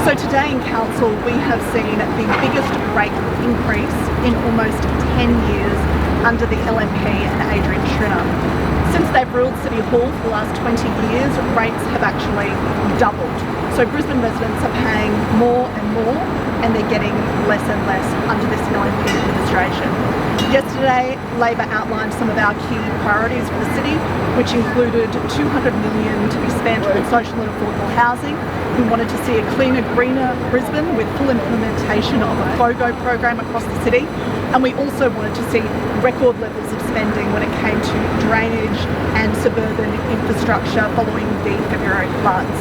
So today in Council we have seen the biggest rate increase in almost 10 years under the LNP and Adrian Schrinner. Since they've ruled City Hall for the last 20 years, rates have actually doubled. So Brisbane residents are paying more and more, and they're getting less and less under this LNP administration. Yesterday, Labor outlined some of our key priorities for the city, which included $200 million to be spent on social and affordable housing. We wanted to see a cleaner, greener Brisbane with full implementation of a FOGO program across the city. And we also wanted to see record levels of spending when it came to drainage and suburban infrastructure following the February floods.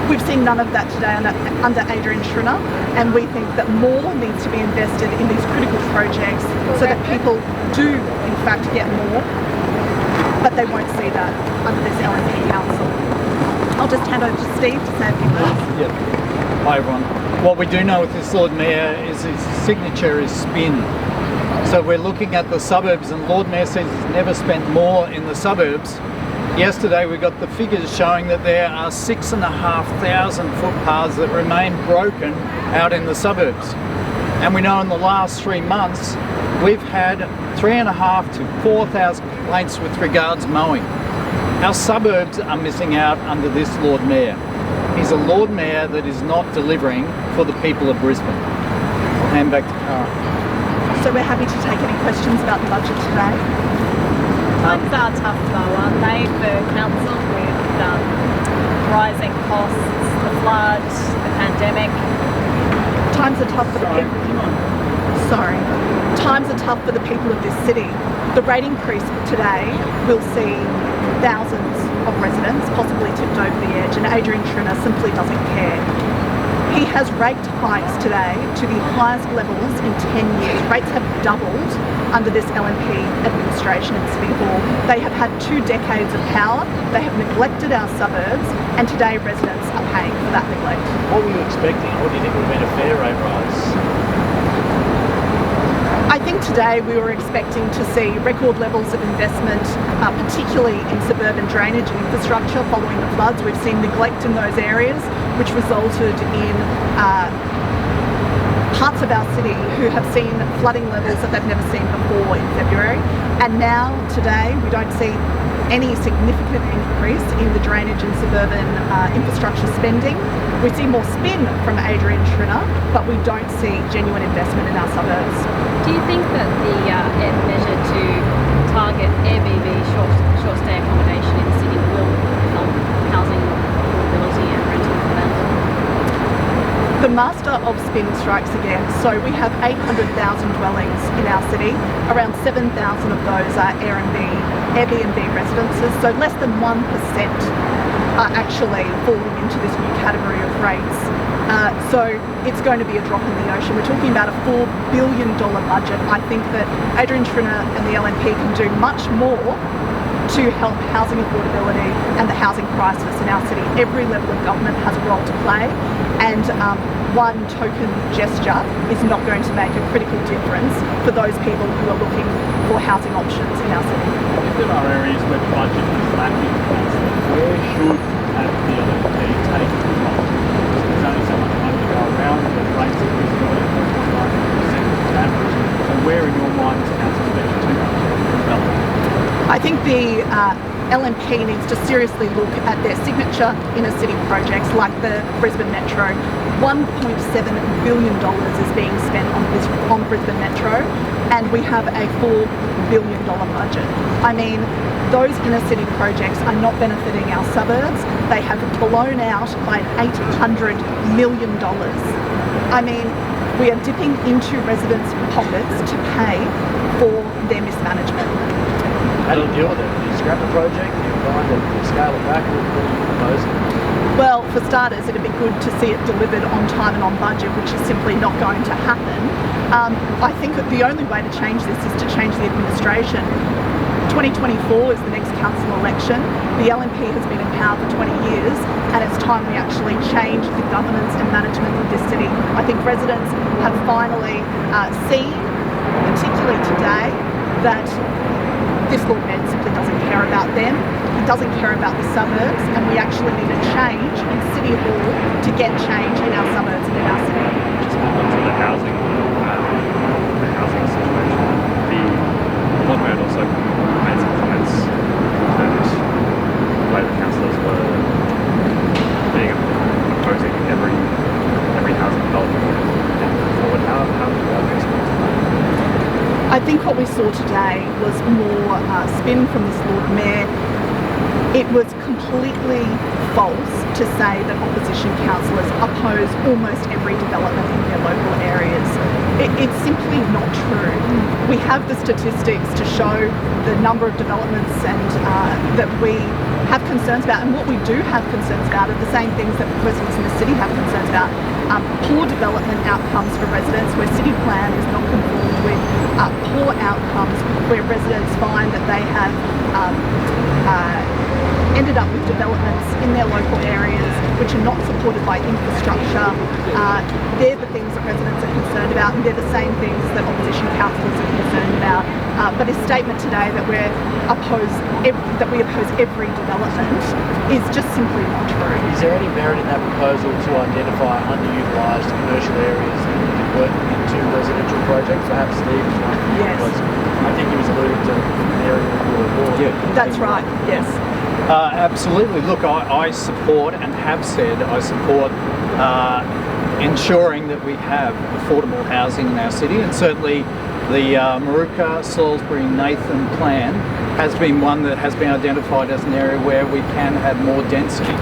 We've seen none of that today under Adrian Schrinner, and we think that more needs to be invested in these critical projects so that people do in fact get more, but they won't see that under this LNP council. I'll just hand over to Steve to say a few words. Yep. Hi everyone. What we do know with this Lord Mayor is his signature is spin. So we're looking at the suburbs, and Lord Mayor says he's never spent more in the suburbs. Yesterday we got the figures showing that there are 6,500 footpaths that remain broken out in the suburbs. And we know in the last 3 months we've had 3,500 to 4,000 complaints with regards mowing. Our suburbs are missing out under this Lord Mayor. He's a Lord Mayor that is not delivering for the people of Brisbane. I'll hand back to Cara. So we're happy to take any questions about the budget today. Times are tough though, aren't they, for council with rising costs, the flood, the pandemic? Times are tough for the people. Times are tough for the people of this city. The rate increase today will see thousands of residents possibly tipped over the edge, and Adrian Schrinner simply doesn't care. He has raked hikes today to the highest levels in 10 years. Rates have doubled under this LNP administration in City Hall. They have had 2 decades of power. They have neglected our suburbs, and today residents are paying for that neglect. What were you expecting? What do you think would have been a fair rate rise? I think today we were expecting to see record levels of investment, particularly in suburban drainage and infrastructure following the floods. We've seen neglect in those areas, which resulted in parts of our city who have seen flooding levels that they've never seen before in February. And now, today, we don't see any significant increase in the drainage and suburban infrastructure spending. We see more spin from Adrian Schrinner, but we don't see genuine investment in our suburbs. Do you think that the measure to target Airbnb short stay accommodation in the city will help housing affordability and rental for them? The master of spin strikes again. So we have 800,000 dwellings in our city. Around 7,000 of those are Airbnb residences. So less than 1% are actually falling into this new category of rates. So it's going to be a drop in the ocean. We're talking about a $4 billion budget. I think that Adrian Schrinner and the LNP can do much more to help housing affordability and the housing crisis in our city. Every level of government has a role to play, and one token gesture is not going to make a critical difference for those people who are looking for housing options in our city. If there are areas where budget is lacking, where should the LNP take it from? There's only so much money to go around, the rates are reasonable at 4.9% average. So where in your mind is council spending too much? I think the LNP needs to seriously look at their signature inner city projects like the Brisbane Metro. $1.7 billion is being spent on Brisbane Metro, and we have a $4 billion budget. I mean, those inner city projects are not benefiting our suburbs. They have blown out by $800 million. I mean, we are dipping into residents' pockets to pay for their mismanagement. How do you deal with it? Do you scrap the project? Do you find it? Do you scale it back? What are you proposing? Well, for starters, it'd be good to see it delivered on time and on budget, which is simply not going to happen. I think that the only way to change this is to change the administration. 2024 is the next council election. The LNP has been in power for 20 years, and it's time we actually change the governance and management of this city. I think residents have finally seen, particularly today, that this Lord Mayor simply doesn't care about them. He doesn't care about the suburbs, and we actually need a change in City Hall to get change in our suburbs and I think what we saw today was more spin from this Lord Mayor. It was completely false to say that opposition councillors oppose almost every development in their local areas. It's simply not true. We have the statistics to show the number of developments and that we have concerns about, and what we do have concerns about are the same things that residents in the city have concerns about. Poor development outcomes for residents where city plan is not conformed with, poor outcomes where residents find that they have ended up with developments in their local areas which are not supported by infrastructure. They're the things that residents are concerned about, and they're the same things that opposition councillors are concerned about. But a statement today that we oppose every development is just simply not true. Is there any merit in that proposal to identify underutilised commercial areas that we could work into residential projects? Perhaps Steve was one. Yes. I think he was alluding to an area of your ward. Yeah. That's right, yes. Absolutely. Look, I support and have said I support ensuring that we have affordable housing in our city, and certainly the Moorooka, Salisbury, Nathan plan has been one that has been identified as an area where we can have more density.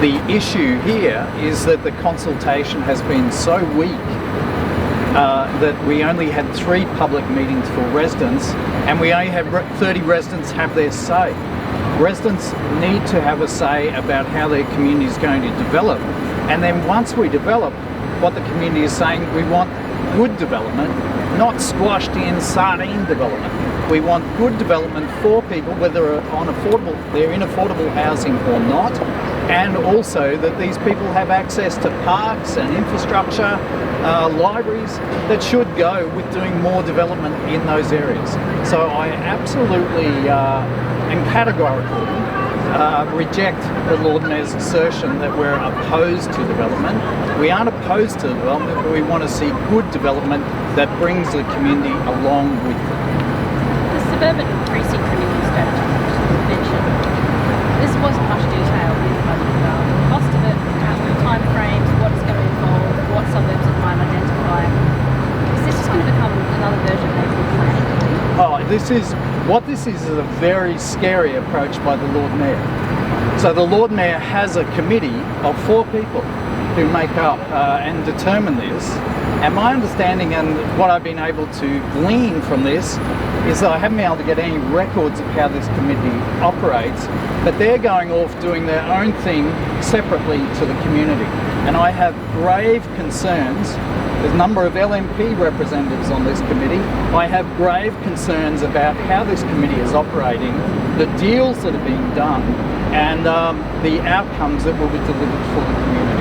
The issue here is that the consultation has been so weak that we only had 3 public meetings for residents, and we only had 30 residents have their say. Residents need to have a say about how their community is going to develop, and then once we develop what the community is saying, we want good development, not squashed in sardine development. We want good development for people, whether they're in affordable housing or not, and also that these people have access to parks and infrastructure, libraries that should go with doing more development in those areas. So I absolutely and categorically reject the Lord Mayor's assertion that we're opposed to development. We aren't opposed to development, but we want to see good development that brings the community along with it. The suburban precinct renewal strategy which was mentioned, this wasn't much detail in the budget about the cost of it, time frames, what it's going to involve, what suburbs it might identify. Is this just going to become another version of the plan? Oh, this is a very scary approach by the Lord Mayor. So the Lord Mayor has a committee of 4 people who make up and determine this. And my understanding and what I've been able to glean from this is that I haven't been able to get any records of how this committee operates, but they're going off doing their own thing separately to the community. And I have grave concerns. There's a number of LNP representatives on this committee. I have grave concerns about how this committee is operating, the deals that are being done, and the outcomes that will be delivered for the community.